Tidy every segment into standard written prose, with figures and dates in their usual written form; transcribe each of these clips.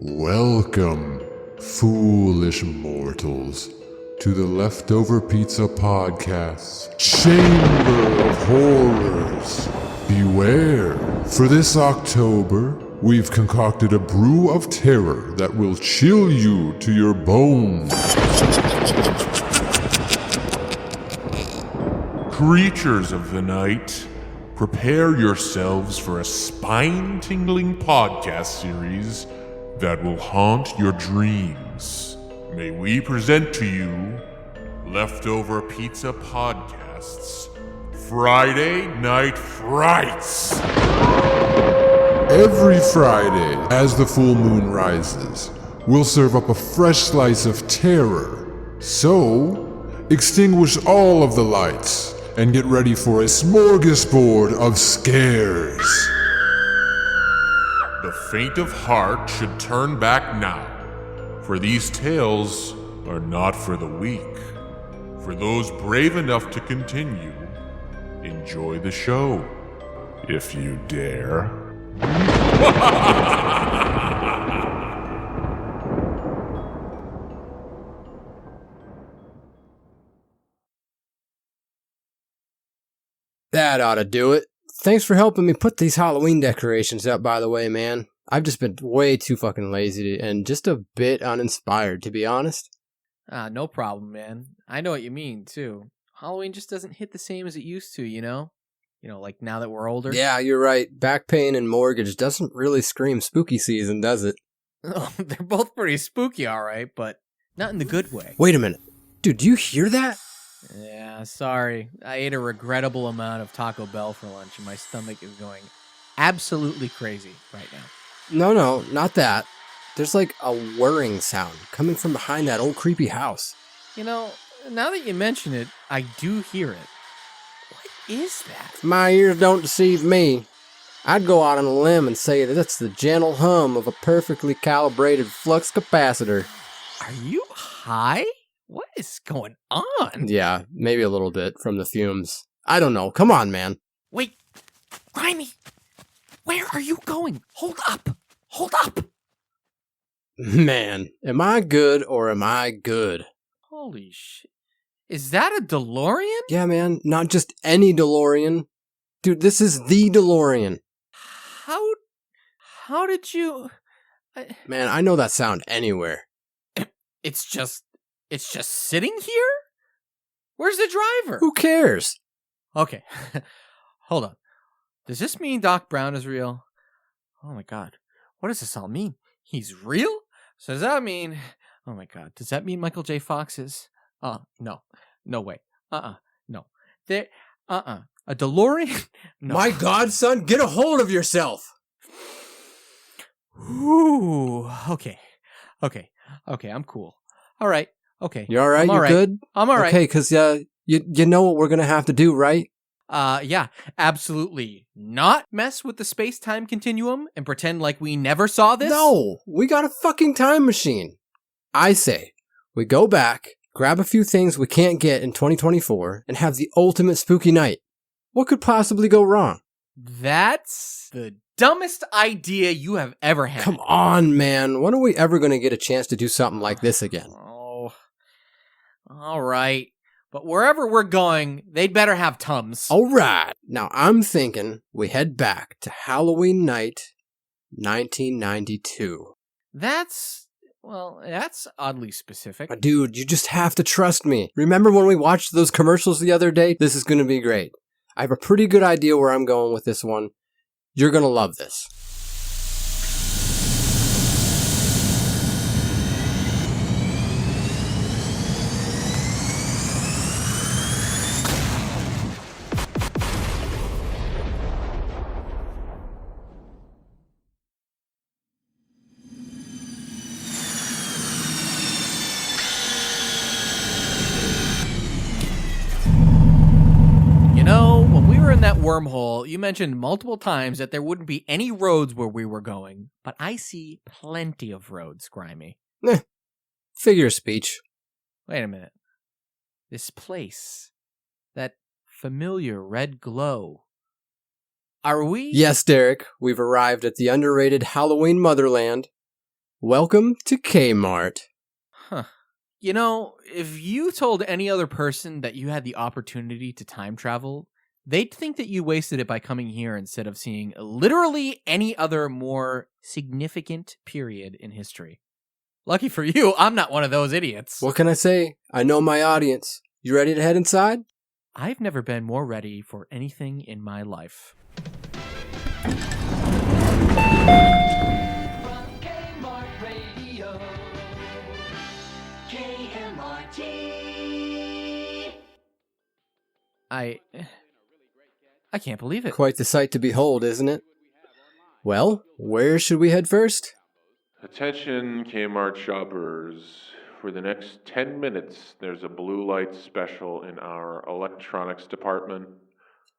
Welcome, foolish mortals, to the Leftover Pizza Podcast's Chamber of Horrors. Beware, for this October, we've concocted a brew of terror that will chill you to your bones. Creatures of the night, prepare yourselves for a spine-tingling podcast series that will haunt your dreams. May we present to you Leftover Pizza Podcast's Friday Night Frights. Every Friday, as the full moon rises, we'll serve up a fresh slice of terror. So, extinguish all of the lights and get ready for a smorgasbord of scares. The faint of heart should turn back now, for these tales are not for the weak. For those brave enough to continue, enjoy the show, if you dare. That ought to do it. Thanks for helping me put these Halloween decorations up, by the way, man. I've just been way too fucking lazy and just a bit uninspired, to be honest. No problem, man. I know what you mean, too. Halloween just doesn't hit the same as it used to, you know? You know, like now that we're older. Yeah, you're right. Back pain and mortgage doesn't really scream spooky season, does it? Oh, they're both pretty spooky, all right, but not in the good way. Wait a minute. Dude, do you hear that? Yeah, sorry. I ate a regrettable amount of Taco Bell for lunch, and my stomach is going absolutely crazy right now. No, not that. There's like a whirring sound coming from behind that old creepy house. You know, now that you mention it, I do hear it. What is that? My ears don't deceive me. I'd go out on a limb and say that it's the gentle hum of a perfectly calibrated flux capacitor. Are you high? What is going on? Yeah, maybe a little bit from the fumes. I don't know. Come on, man. Wait, Grimey, where are you going? Hold up. Man, am I good or am I good? Holy shit. Is that a DeLorean? Yeah, man, not just any DeLorean. Dude, this is the DeLorean. How did you... Man, I know that sound anywhere. It's just sitting here? Where's the driver? Who cares? Okay, hold on. Does this mean Doc Brown is real? Oh my god, what does this all mean? He's real? So does that mean... Oh my god, does that mean Michael J. Fox is... No way. No. A DeLorean? No. My god, son, get a hold of yourself! Ooh, okay, I'm cool. All right, okay. You alright? You good? I'm alright. Okay, because you know what we're gonna have to do, right? Yeah, absolutely not mess with the space-time continuum and pretend like we never saw this? No, we got a fucking time machine. I say, we go back, grab a few things we can't get in 2024, and have the ultimate spooky night. What could possibly go wrong? That's the dumbest idea you have ever had. Come on, man. When are we ever going to get a chance to do something like this again? Oh, all right. But wherever we're going, they'd better have Tums. All right. Now, I'm thinking we head back to Halloween night, 1992. That's oddly specific. Dude, you just have to trust me. Remember when we watched those commercials the other day? This is going to be great. I have a pretty good idea where I'm going with this one. You're going to love this. In that wormhole, you mentioned multiple times that there wouldn't be any roads where we were going, but I see plenty of roads, Grimey. Figure of speech. Wait a minute. This place, that familiar red glow. Are we? Yes, Derek, we've arrived at the underrated Halloween motherland. Welcome to Kmart. Huh. You know, if you told any other person that you had the opportunity to time travel, they'd think that you wasted it by coming here instead of seeing literally any other more significant period in history. Lucky for you, I'm not one of those idiots. What can I say? I know my audience. You ready to head inside? I've never been more ready for anything in my life. From Kmart Radio, KMRT. I can't believe it. Quite the sight to behold, isn't it? Well, where should we head first? Attention Kmart shoppers. For the next 10 minutes, there's a blue light special in our electronics department.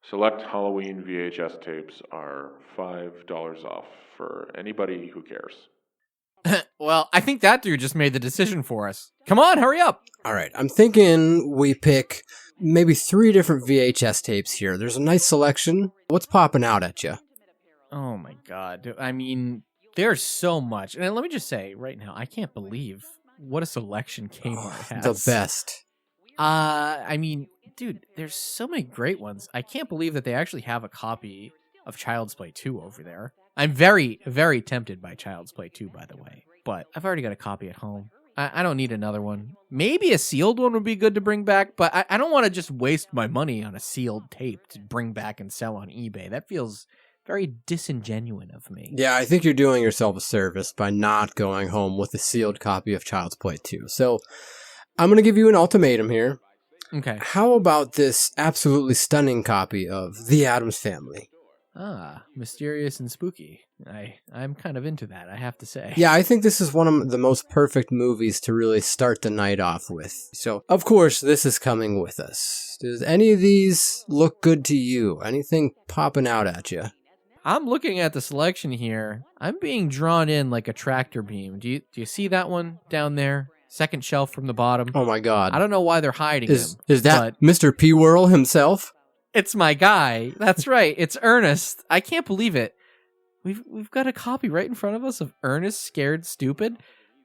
Select Halloween VHS tapes are $5 off for anybody who cares. Well, I think that dude just made the decision for us. Come on, hurry up. All right, I'm thinking we pick maybe 3 different VHS tapes here. There's a nice selection. What's popping out at you? Oh my god. I mean, there's so much. And let me just say right now, I can't believe what a selection Kmart has. The best. I mean, dude, there's so many great ones. I can't believe that they actually have a copy of Child's Play 2 over there. I'm very, very tempted by Child's Play 2, by the way. But I've already got a copy at home. I don't need another one. Maybe a sealed one would be good to bring back, but I don't want to just waste my money on a sealed tape to bring back and sell on eBay. That feels very disingenuous of me. Yeah, I think you're doing yourself a service by not going home with a sealed copy of Child's Play 2. So I'm going to give you an ultimatum here. Okay. How about this absolutely stunning copy of The Addams Family? Ah, mysterious and spooky. I'm kind of into that, I have to say. Yeah, I think this is one of the most perfect movies to really start the night off with. So, of course, this is coming with us. Does any of these look good to you? Anything popping out at you? I'm looking at the selection here. I'm being drawn in like a tractor beam. Do you see that one down there? Second shelf from the bottom. Oh my god. I don't know why they're hiding him. Is that but Mr. P. Whirl himself? it's my guy. That's right. It's Ernest. I can't believe it. We've got a copy right in front of us of Ernest Scared Stupid.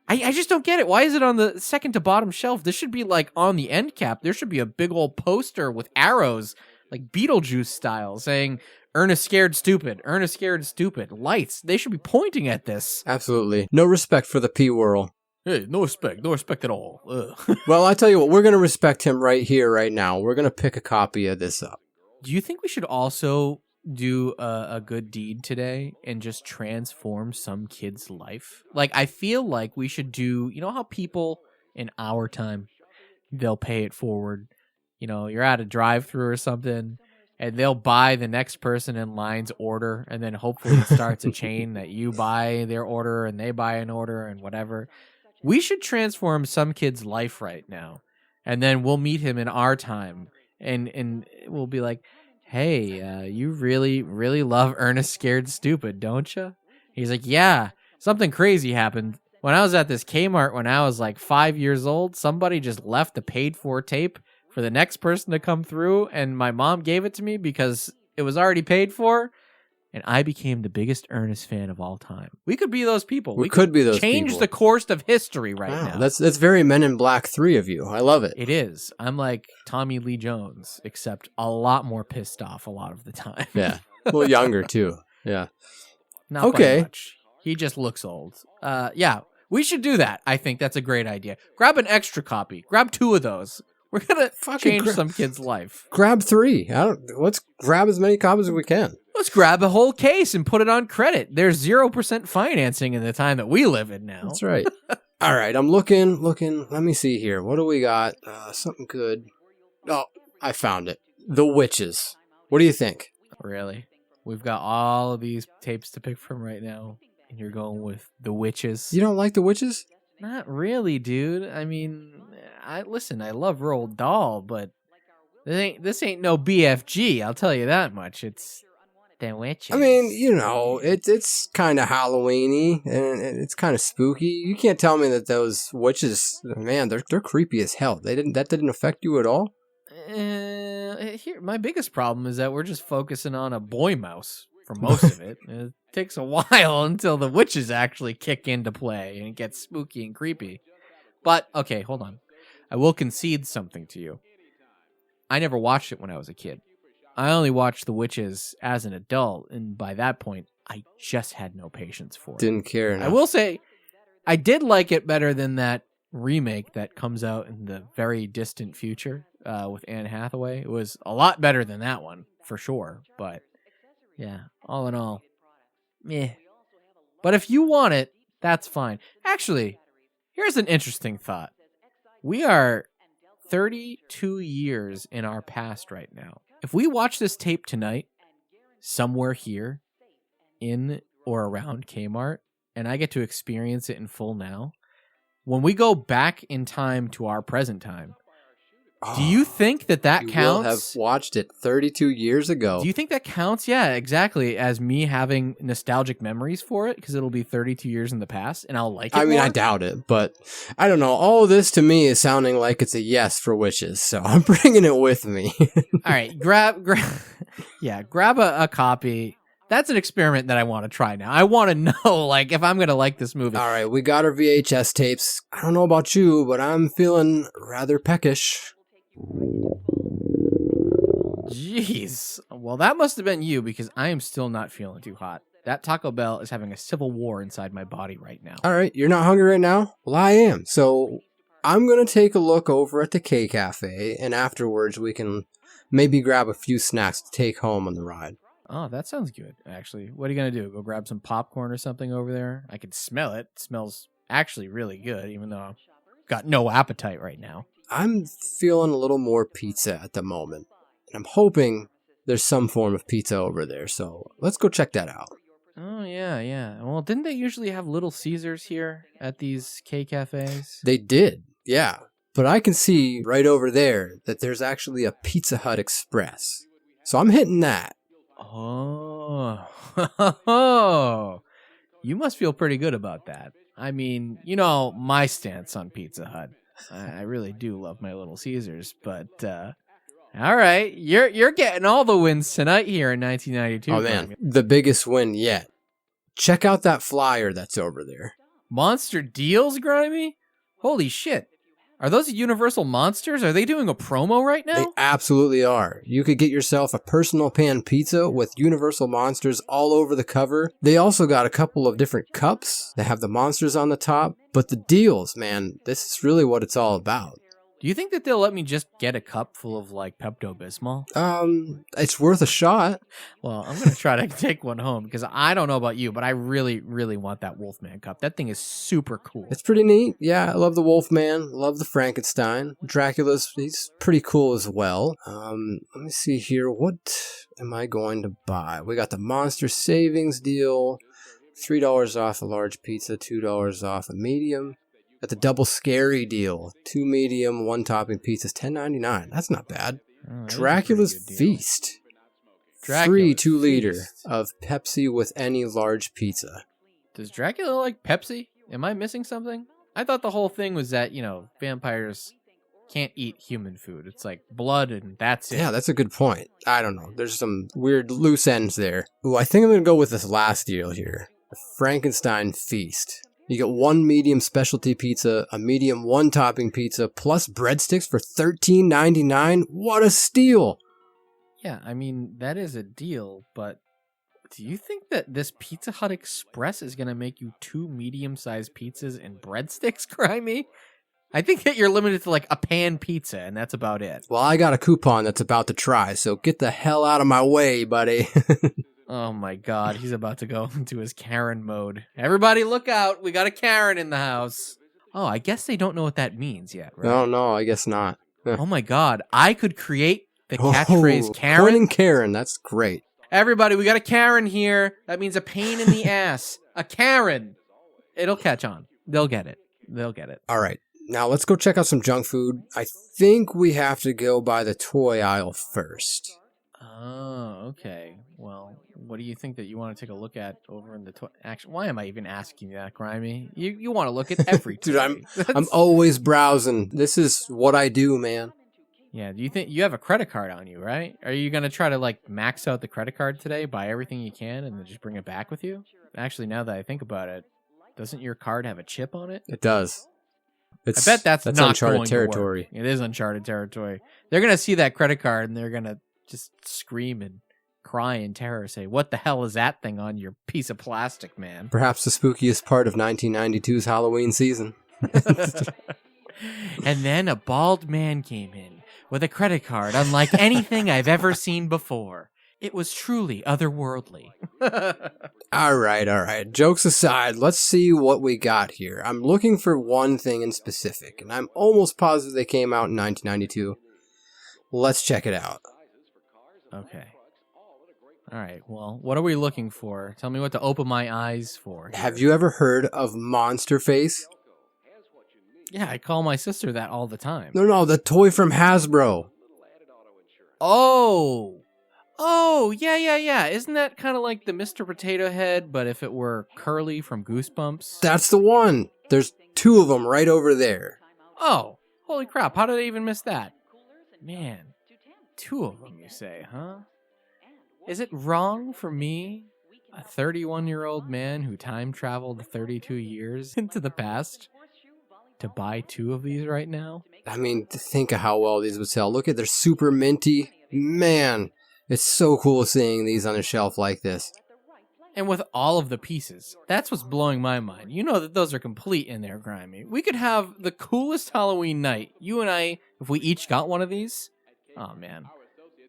I just don't get it. Why is it on the second to bottom shelf? This should be like on the end cap. There should be a big old poster with arrows, like Beetlejuice style, saying Ernest Scared Stupid, Ernest Scared Stupid. Lights. They should be pointing at this. Absolutely. No respect for the P. Whirl. Hey, no respect at all. Ugh. Well, I tell you what, we're going to respect him right here, right now. We're going to pick a copy of this up. Do you think we should also do a good deed today and just transform some kid's life? Like, I feel like we should do, you know how people in our time, they'll pay it forward. You know, you're at a drive-thru or something, and they'll buy the next person in line's order, and then hopefully it starts a chain that you buy their order and they buy an order and whatever. We should transform some kid's life right now, and then we'll meet him in our time, and we'll be like, hey, you really, really love Ernest Scared Stupid, don't you? He's like, yeah, something crazy happened. When I was at this Kmart when I was like 5 years old, somebody just left a paid-for tape for the next person to come through, and my mom gave it to me because it was already paid for, and I became the biggest Ernest fan of all time. We could be those people. We could be those change people. the course of history right now. That's very Men in Black 3 of you. I love it. It is. I'm like Tommy Lee Jones, except a lot more pissed off a lot of the time. Yeah. Well, younger, too. Yeah. Not Okay. by much. He just looks old. Yeah, we should do that. I think that's a great idea. Grab an extra copy. Grab 2 of those. We're going to change some kid's life. Grab 3. Let's grab as many copies as we can. Let's grab a whole case and put it on credit. There's 0% financing in the time that we live in now. That's right. All right, I'm looking. Let me see here. What do we got? Something good. Oh, I found it. The Witches. What do you think? Really? We've got all of these tapes to pick from right now, and you're going with The Witches. You don't like The Witches? Not really, dude. I mean, I love Roald Dahl, but this ain't no BFG, I'll tell you that much. It's The Witches. I mean, it's kind of Halloween-y, and it's kind of spooky. You can't tell me that those witches, man, they're creepy as hell. That didn't affect you at all? Here, my biggest problem is that we're just focusing on a boy mouse. for most of it. It takes a while until the witches actually kick into play and it gets spooky and creepy. But, okay, hold on. I will concede something to you. I never watched it when I was a kid. I only watched The Witches as an adult, and by that point, I just had no patience for it. Didn't care enough. I will say, I did like it better than that remake that comes out in the very distant future with Anne Hathaway. It was a lot better than that one, for sure. But, yeah, all in all, meh. But if you want it, that's fine. Actually, here's an interesting thought. We are 32 years in our past right now. If we watch this tape tonight, somewhere here, in or around Kmart, and I get to experience it in full now, when we go back in time to our present time, do you think that you counts? will have watched it 32 years ago. Do you think that counts? Yeah, exactly. As me having nostalgic memories for it, because it'll be 32 years in the past, and I'll like it I mean, more? I doubt it, but I don't know. All of this to me is sounding like it's a yes for witches, so I'm bringing it with me. All right, grab a copy. That's an experiment that I want to try now. I want to know, like, if I'm going to like this movie. All right, we got our VHS tapes. I don't know about you, but I'm feeling rather peckish. Jeez. Well, that must have been you, because I am still not feeling too hot. That Taco Bell is having a civil war inside my body right now. All right, you're not hungry right now? Well, I am. So I'm going to take a look over at the K Cafe, and afterwards we can maybe grab a few snacks to take home on the ride. Oh, that sounds good, actually. What are you going to do? Go grab some popcorn or something over there? I can smell it. It smells actually really good, even though I've got no appetite right now. I'm feeling a little more pizza at the moment, and I'm hoping there's some form of pizza over there, so let's go check that out. Oh, yeah. Well, didn't they usually have Little Caesars here at these K Cafes? They did, yeah. But I can see right over there that there's actually a Pizza Hut Express. So I'm hitting that. Oh, you must feel pretty good about that. I mean, you know, my stance on Pizza Hut. I really do love my Little Caesars, but all right, you're getting all the wins tonight here in 1992. Oh man, the biggest win yet. Check out that flyer that's over there. Monster deals, Grimey? Holy shit. Are those Universal Monsters? Are they doing a promo right now? They absolutely are. You could get yourself a personal pan pizza with Universal Monsters all over the cover. They also got a couple of different cups that have the monsters on the top. But the deals, man, this is really what it's all about. Do you think that they'll let me just get a cup full of, like, Pepto-Bismol? It's worth a shot. Well, I'm going to try to take one home, because I don't know about you, but I really, really want that Wolfman cup. That thing is super cool. It's pretty neat. Yeah, I love the Wolfman. Love the Frankenstein. Dracula's, he's pretty cool as well. Let me see here. What am I going to buy? We got the Monster Savings deal. $3 off a large pizza, $2 off a medium. Got the double scary deal. 2 medium, 1 topping pizzas, $10.99. That's not bad. Dracula's Feast. Free 2 liter of Pepsi with any large pizza. Does Dracula like Pepsi? Am I missing something? I thought the whole thing was that, you know, vampires can't eat human food. It's like blood and that's it. Yeah, that's a good point. I don't know. There's some weird loose ends there. Ooh, I think I'm going to go with this last deal here. The Frankenstein Feast. You get 1 medium specialty pizza, a medium 1 topping pizza, plus breadsticks for $13.99. What a steal! Yeah, I mean, that is a deal, but do you think that this Pizza Hut Express is going to make you 2 medium-sized pizzas and breadsticks, Grimey? I think that you're limited to, like, a pan pizza, and that's about it. Well, I got a coupon that's about to try, so get the hell out of my way, buddy. Oh my god, he's about to go into his Karen mode. Everybody look out, we got a Karen in the house. Oh, I guess they don't know what that means yet, right? No, I guess not. Oh my god, I could create the catchphrase Karen. Coining Karen, that's great. Everybody, we got a Karen here. That means a pain in the ass. A Karen. It'll catch on. They'll get it. All right, now let's go check out some junk food. I think we have to go by the toy aisle first. Oh, okay. Well, what do you think that you want to take a look at over in the toy? Actually, why am I even asking you that, Grimey? You want to look at every toy. Dude, I'm always browsing. This is what I do, man. Yeah, do you think you have a credit card on you, right? Are you going to try to like max out the credit card today, buy everything you can, and then just bring it back with you? Actually, now that I think about it, doesn't your card have a chip on it? It does. I bet that's not uncharted going territory. To work. It is uncharted territory. They're going to see that credit card and they're going to just scream and cry in terror, say, "What the hell is that thing on your piece of plastic, man?" Perhaps the spookiest part of 1992's Halloween season. And then a bald man came in with a credit card unlike anything I've ever seen before. It was truly otherworldly. All right. Jokes aside, let's see what we got here. I'm looking for one thing in specific, and I'm almost positive they came out in 1992. Let's check it out. Okay. All right, well, what are we looking for? Tell me what to open my eyes for. Have you ever heard of Monster Face? Yeah, I call my sister that all the time. No, the toy from Hasbro. Oh, yeah. Isn't that kind of like the Mr. Potato Head, but if it were Curly from Goosebumps? That's the one. There's 2 of them right over there. Oh, holy crap, how did I even miss that? Man, 2 of them, you say, huh? Is it wrong for me, a 31-year-old man who time traveled 32 years into the past, to buy 2 of these right now? I mean, think of how well these would sell. Look at, they're super minty. Man, it's so cool seeing these on a shelf like this. And with all of the pieces. That's what's blowing my mind. You know that those are complete in there, Grimey. We could have the coolest Halloween night. You and I, if we each got one of these. Oh, man.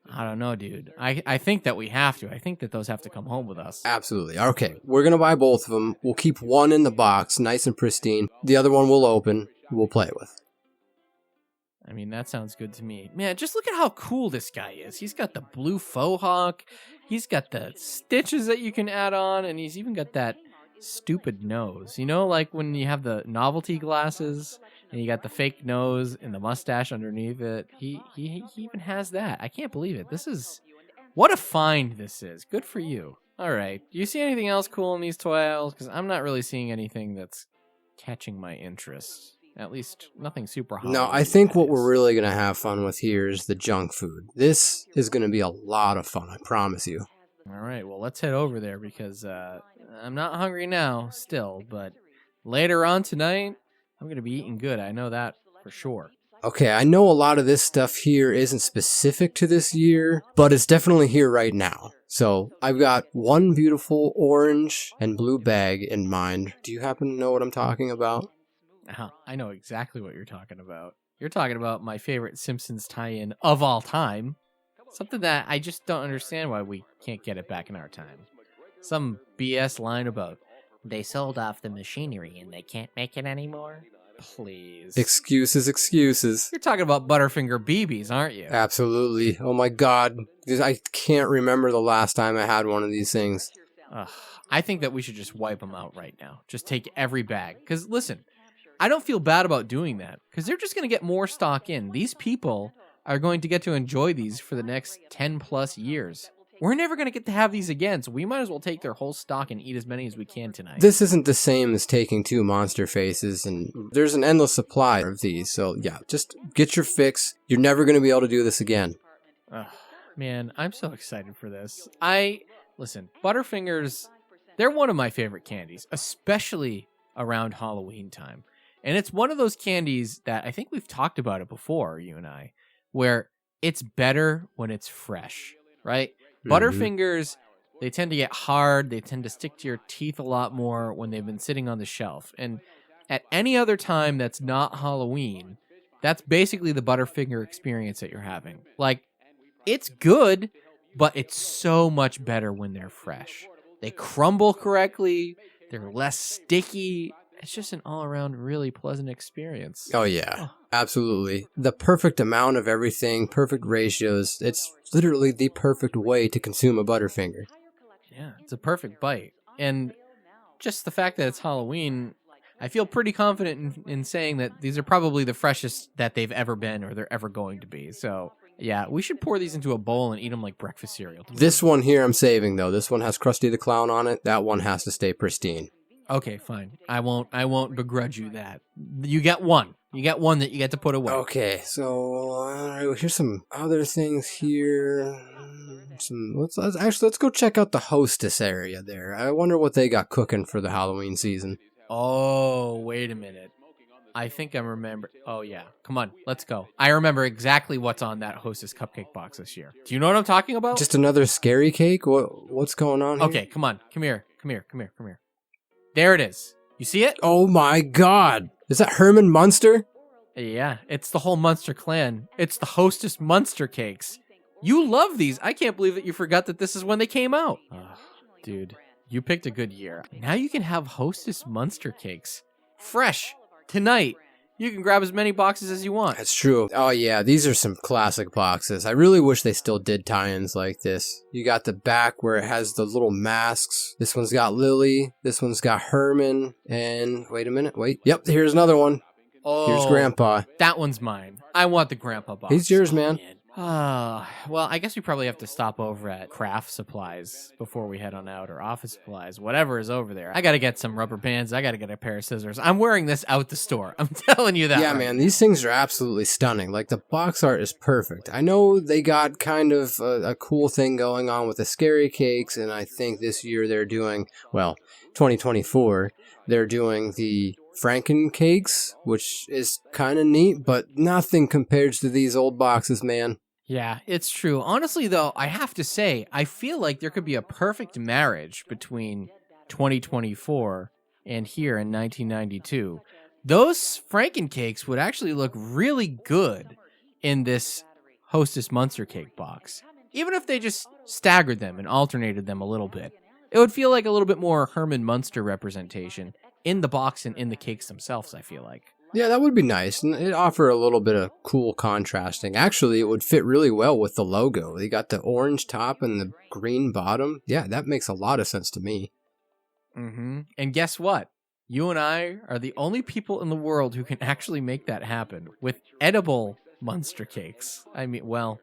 I don't know, dude. I think that we have to. I think that those have to come home with us. Absolutely. Okay, we're going to buy both of them. We'll keep one in the box, nice and pristine. The other one we'll open, we'll play with. I mean, that sounds good to me. Man, just look at how cool this guy is. He's got the blue faux hawk. He's got the stitches that you can add on, and he's even got that stupid nose. You know, like when you have the novelty glasses and you got the fake nose and the mustache underneath it. He even has that. I can't believe it. What a find this is. Good for you. All right. Do you see anything else cool in these toys? Because I'm not really seeing anything that's catching my interest. At least nothing super hot. No, I think what we're really going to have fun with here is the junk food. This is going to be a lot of fun, I promise you. All right, well, let's head over there because I'm not hungry now still, but later on tonight, I'm going to be eating good. I know that for sure. Okay, I know a lot of this stuff here isn't specific to this year, but it's definitely here right now. So I've got one beautiful orange and blue bag in mind. Do you happen to know what I'm talking about? I know exactly what you're talking about. You're talking about my favorite Simpsons tie-in of all time. Something that I just don't understand why we can't get it back in our time. Some BS line about, they sold off the machinery and they can't make it anymore. Please. Excuses. You're talking about Butterfinger BBs, aren't you? Absolutely. Oh my god. I can't remember the last time I had one of these things. I think that we should just wipe them out right now. Just take every bag. Because listen, I don't feel bad about doing that. Because they're just going to get more stock in. These people are going to get to enjoy these for the next 10 plus years. We're never going to get to have these again, so we might as well take their whole stock and eat as many as we can tonight. This isn't the same as taking 2 monster faces, and there's an endless supply of these, so yeah, just get your fix. You're never going to be able to do this again. Man, I'm so excited for this. Listen, Butterfingers, they're one of my favorite candies, especially around Halloween time. And it's one of those candies that I think we've talked about it before, you and I, where it's better when it's fresh, right? Butterfingers, they tend to get hard. They tend to stick to your teeth a lot more when they've been sitting on the shelf. And at any other time that's not Halloween, that's basically the Butterfinger experience that you're having. Like, it's good, but it's so much better when they're fresh. They crumble correctly. They're less sticky. It's just an all-around really pleasant experience. Oh, yeah. Absolutely. The perfect amount of everything, perfect ratios. It's literally the perfect way to consume a Butterfinger. Yeah, it's a perfect bite. And just the fact that it's Halloween, I feel pretty confident in saying that these are probably the freshest that they've ever been or they're ever going to be. So, yeah, we should pour these into a bowl and eat them like breakfast cereal. This one here I'm saving, though. This one has Krusty the Clown on it. That one has to stay pristine. Okay, fine. I won't begrudge you that. You get one. You get one that you get to put away. Okay, so here's some other things here. Let's go check out the hostess area there. I wonder what they got cooking for the Halloween season. Oh, wait a minute. I think I remember. Oh, yeah. Come on, let's go. I remember exactly what's on that Hostess cupcake box this year. Do you know what I'm talking about? Just another scary cake? What's going on here? Okay, come on. Come here. There it is. You see it? Oh my god! Is that Herman Munster? Yeah, it's the whole Munster clan. It's the Hostess Munster cakes. You love these. I can't believe that you forgot that this is when they came out. Dude, you picked a good year. Now you can have Hostess Munster cakes. Fresh. Tonight. You can grab as many boxes as you want. That's true. Oh yeah, these are some classic boxes. I really wish they still did tie-ins like this. You got the back where it has the little masks. This one's got Lily. This one's got Herman. And wait a minute. Yep, here's another one. Oh, Here's Grandpa. That one's mine. I want the Grandpa box. He's yours, man. Well, I guess we probably have to stop over at craft supplies before we head on out, or office supplies, whatever is over there. I gotta get some rubber bands. I gotta get a pair of scissors. I'm wearing this out the store. I'm telling you that. Yeah, right. man, these things are absolutely stunning. Like, the box art is perfect. I know they got kind of a cool thing going on with the scary cakes, and I think this year they're doing, 2024, they're doing the Franken cakes, which is kind of neat, but nothing compared to these old boxes, man. Yeah, it's true. Honestly, though, I have to say, I feel like there could be a perfect marriage between 2024 and here in 1992. Those Franken cakes would actually look really good in this Hostess Munster cake box. Even if they just staggered them and alternated them a little bit. It would feel like a little bit more Herman Munster representation in the box and in the cakes themselves, I feel like. Yeah, that would be nice, and it'd offer a little bit of cool contrasting. Actually, it would fit really well with the logo. They got the orange top and the green bottom. Yeah, that makes a lot of sense to me. Mm-hmm. And guess what? You and I are the only people in the world who can actually make that happen with edible Munster cakes. I mean, well,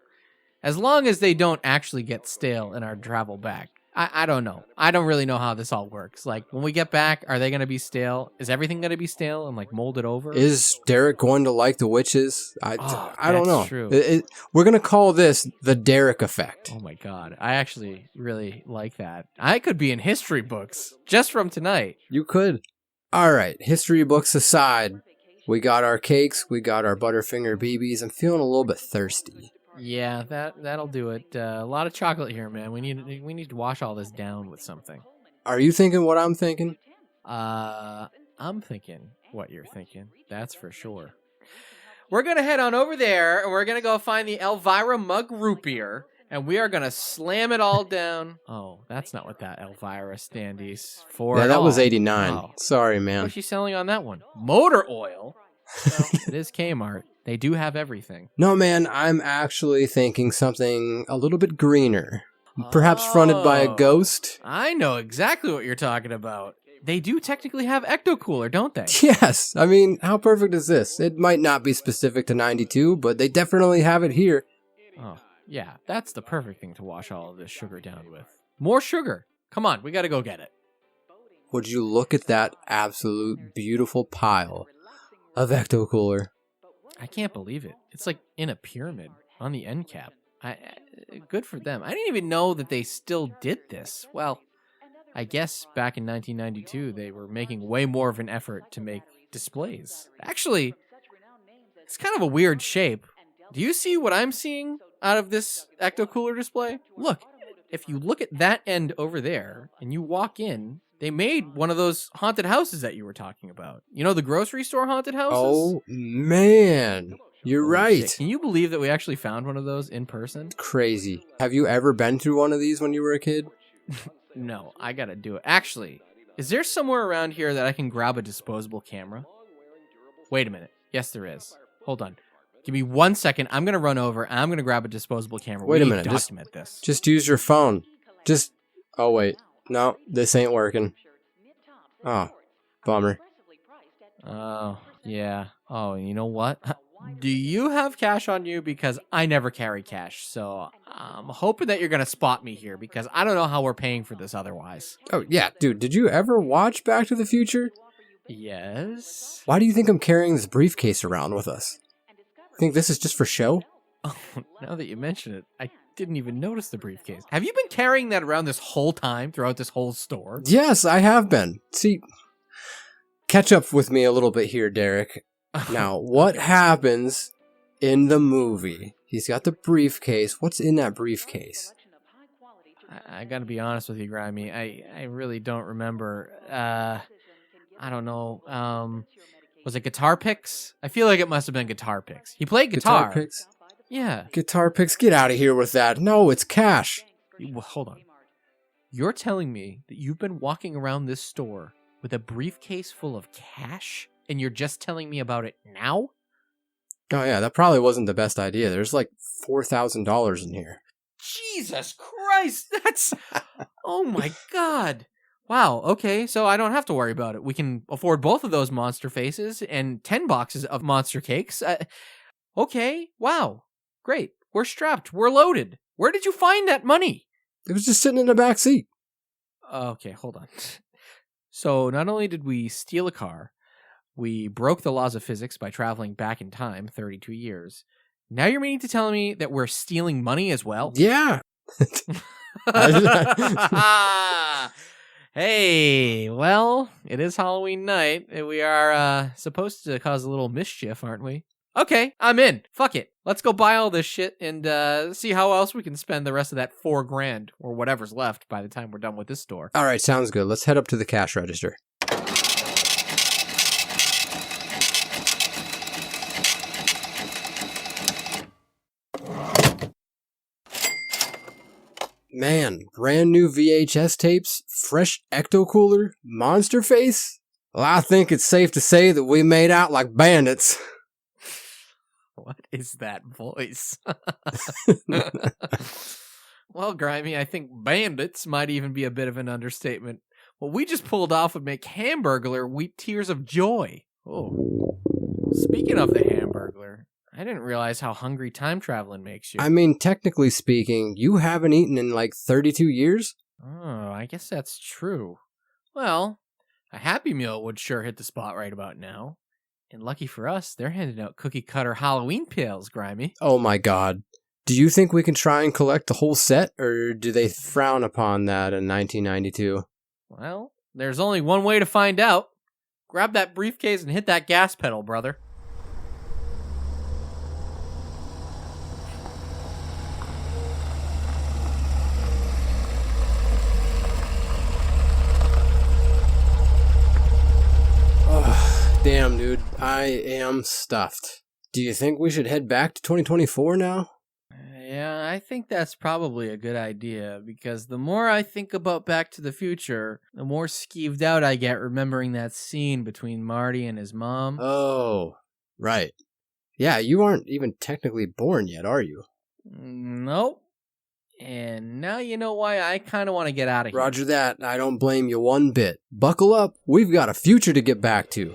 as long as they don't actually get stale in our travel back. I don't know. I don't really know how this all works. Like, when we get back, are they going to be stale? Is everything going to be stale and, like, molded over? Is Derek going to like the witches? I don't know. That's true. We're going to call this the Derek effect. Oh, my God. I actually really like that. I could be in history books just from tonight. You could. All right, history books aside, we got our cakes, we got our Butterfinger BBs. I'm feeling a little bit thirsty. Yeah, that'll do it. A lot of chocolate here, man. We need to wash all this down with something. Are you thinking what I'm thinking? I'm thinking what you're thinking. That's for sure. We're gonna head on over there, and we're gonna go find the Elvira mug root beer, and we are gonna slam it all down. Oh, that's not what that Elvira standee's for. Yeah, at that was all. 89. Oh. Sorry, man. What's she selling on that one? Motor oil. Well, it is Kmart. They do have everything. No, man, I'm actually thinking something a little bit greener. Perhaps fronted by a ghost? I know exactly what you're talking about. They do technically have Ecto Cooler, don't they? Yes. I mean, how perfect is this? It might not be specific to 92, but they definitely have it here. Oh, yeah. That's the perfect thing to wash all of this sugar down with. More sugar. Come on, we gotta go get it. Would you look at that absolute beautiful pile of Ecto Cooler? I can't believe it. It's like in a pyramid on the end cap. Good for them. I didn't even know that they still did this. Well, I guess back in 1992, they were making way more of an effort to make displays. Actually, it's kind of a weird shape. Do you see what I'm seeing out of this Ecto Cooler display? Look, if you look at that end over there and you walk in, they made one of those haunted houses that you were talking about. You know, the grocery store haunted houses? Oh, man. You're Holy right. shit. Can you believe that we actually found one of those in person? Crazy. Have you ever been through one of these when you were a kid? No, I gotta do it. Actually, is there somewhere around here that I can grab a disposable camera? Wait a minute. Yes, there is. Hold on. Give me 1 second. I'm gonna run over and I'm gonna grab a disposable camera. Wait a We need minute. to document this. Just use your phone. Oh, wait. No, this ain't working. Oh, bummer. Oh, yeah. Oh, you know what? Do you have cash on you? Because I never carry cash, so I'm hoping that you're going to spot me here because I don't know how we're paying for this otherwise. Oh, yeah, dude, did you ever watch Back to the Future? Yes? Why do you think I'm carrying this briefcase around with us? Think this is just for show? Oh, now that you mention it, I didn't even notice the briefcase. Have you been carrying that around this whole time throughout this whole store? Yes, I have been. See, catch up with me a little bit here, Derek. Now, what happens in the movie? He's got the briefcase. What's in that briefcase? I gotta be honest with you, Grimey. I really don't remember. I don't know. Was it guitar picks? I feel like it must have been guitar picks. He played guitar. Guitar picks? Yeah. Guitar picks? Get out of here with that. No, it's cash. Well, hold on. You're telling me that you've been walking around this store with a briefcase full of cash, and you're just telling me about it now? Oh, yeah, that probably wasn't the best idea. There's like $4,000 in here. Jesus Christ, that's... Oh my God. Wow, okay, so I don't have to worry about it. We can afford both of those monster faces and 10 boxes of monster cakes. Okay, wow, great. We're strapped. We're loaded. Where did you find that money? It was just sitting in the back seat. Okay, hold on. So not only did we steal a car, we broke the laws of physics by traveling back in time 32 years. Now you're meaning to tell me that we're stealing money as well? Yeah. Hey, well, it is Halloween night, and we are supposed to cause a little mischief, aren't we? Okay, I'm in. Fuck it. Let's go buy all this shit and see how else we can spend the rest of that $4,000 or whatever's left by the time we're done with this store. All right, sounds good. Let's head up to the cash register. Man, brand new VHS tapes, fresh Ecto Cooler, monster face? Well, I think it's safe to say that we made out like bandits. What is that voice? Well, Grimey, I think bandits might even be a bit of an understatement. What we just pulled off would make Hamburglar weep tears of joy. Oh. Speaking of the Hamburglar, I didn't realize how hungry time traveling makes you. I mean, technically speaking, you haven't eaten in like 32 years? Oh, I guess that's true. Well, a Happy Meal would sure hit the spot right about now. And lucky for us, they're handing out cookie cutter Halloween pails, Grimey. Oh my god. Do you think we can try and collect the whole set, or do they frown upon that in 1992? Well, there's only one way to find out. Grab that briefcase and hit that gas pedal, brother. Damn, dude, I am stuffed. Do you think we should head back to 2024 now? Yeah, I think that's probably a good idea, because the more I think about Back to the Future, the more skeeved out I get remembering that scene between Marty and his mom. Oh, right. Yeah, you aren't even technically born yet, are you? Nope. And now you know why I kind of want to get out of here. Roger that. I don't blame you one bit. Buckle up. We've got a future to get back to.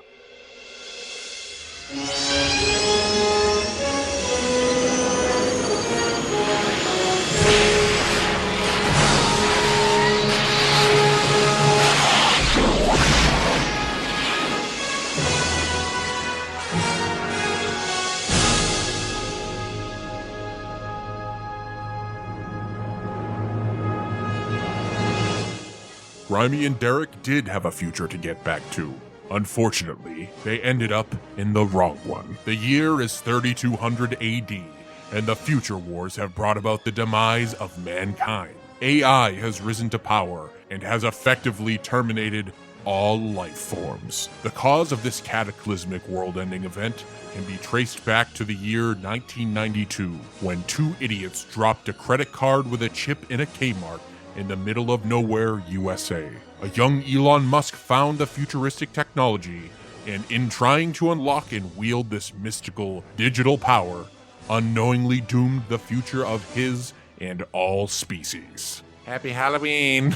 Grimey and Derek did have a future to get back to. Unfortunately, they ended up in the wrong one. The year is 3200 AD, and the future wars have brought about the demise of mankind. AI has risen to power and has effectively terminated all life forms. The cause of this cataclysmic world-ending event can be traced back to the year 1992, when two idiots dropped a credit card with a chip in a Kmart in the middle of nowhere, USA. A young Elon Musk found the futuristic technology, and in trying to unlock and wield this mystical digital power, unknowingly doomed the future of his and all species. Happy Halloween!